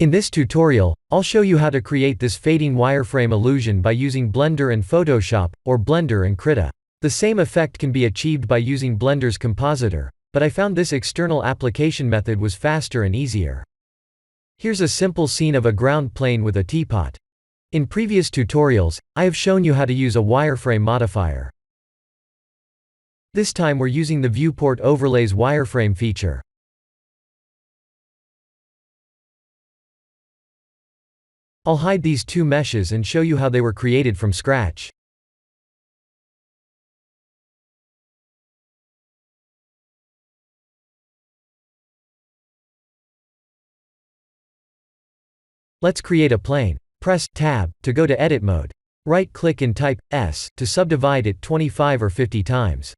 In this tutorial, I'll show you how to create this fading wireframe illusion by using Blender and Photoshop, or Blender and Krita. The same effect can be achieved by using Blender's compositor, but I found this external application method was faster and easier. Here's a simple scene of a ground plane with a teapot. In previous tutorials, I have shown you how to use a wireframe modifier. This time we're using the Viewport Overlays wireframe feature. I'll hide these two meshes and show you how they were created from scratch. Let's create a plane. Press Tab to go to edit mode. Right-click and type S to subdivide it 25 or 50 times.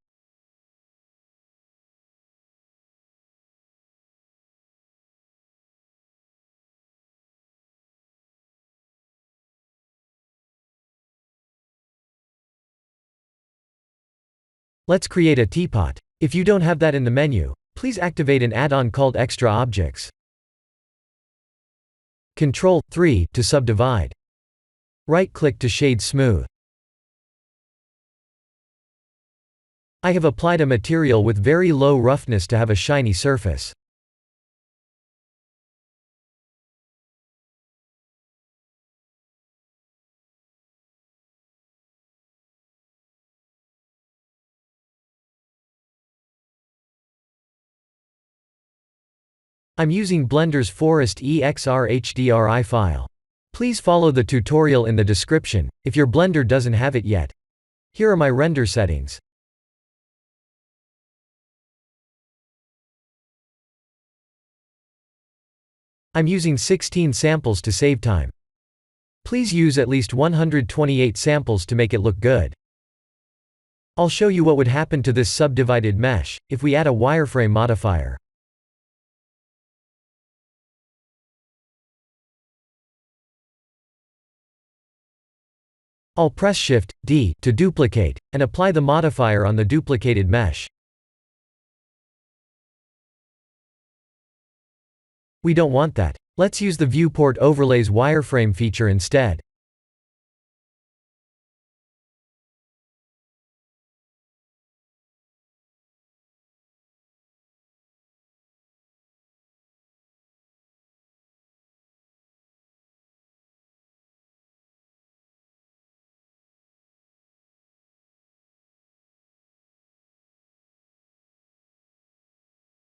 Let's create a teapot. If you don't have that in the menu, please activate an add-on called Extra Objects. Ctrl 3 to subdivide. Right-click to shade smooth. I have applied a material with very low roughness to have a shiny surface. I'm using Blender's Forest EXR HDRI file. Please follow the tutorial in the description, if your Blender doesn't have it yet. Here are my render settings. I'm using 16 samples to save time. Please use at least 128 samples to make it look good. I'll show you what would happen to this subdivided mesh if we add a wireframe modifier. I'll press Shift D to duplicate, and apply the modifier on the duplicated mesh. We don't want that. Let's use the Viewport Overlays wireframe feature instead.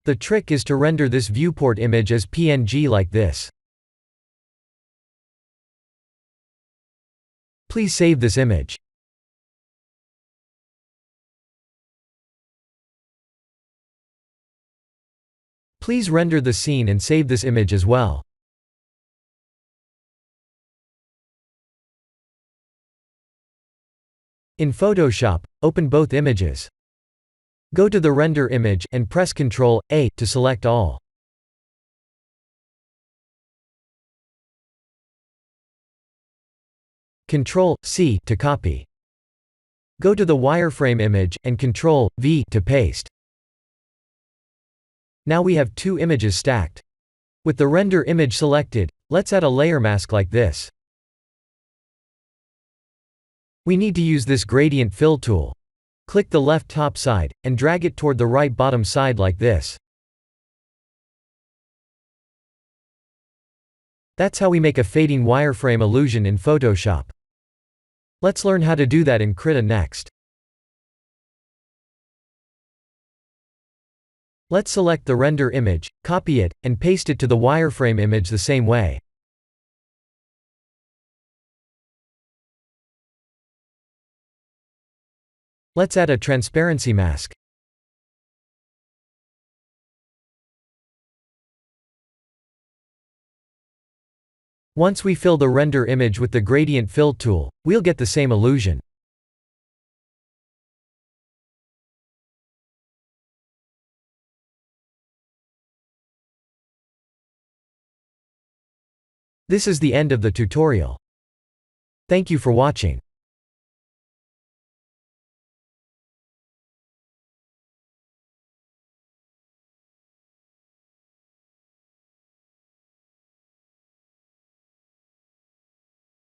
The trick is to render this viewport image as PNG like this. Please save this image. Please render the scene and save this image as well. In Photoshop, open both images. Go to the render image and press Ctrl A to select all. Ctrl C to copy. Go to the wireframe image and Ctrl V to paste. Now we have two images stacked. With the render image selected, let's add a layer mask like this. We need to use this gradient fill tool. Click the left top side, and drag it toward the right bottom side like this. That's how we make a fading wireframe illusion in Photoshop. Let's learn how to do that in Krita next. Let's select the render image, copy it, and paste it to the wireframe image the same way. Let's add a transparency mask. Once we fill the render image with the gradient fill tool, we'll get the same illusion. This is the end of the tutorial. Thank you for watching.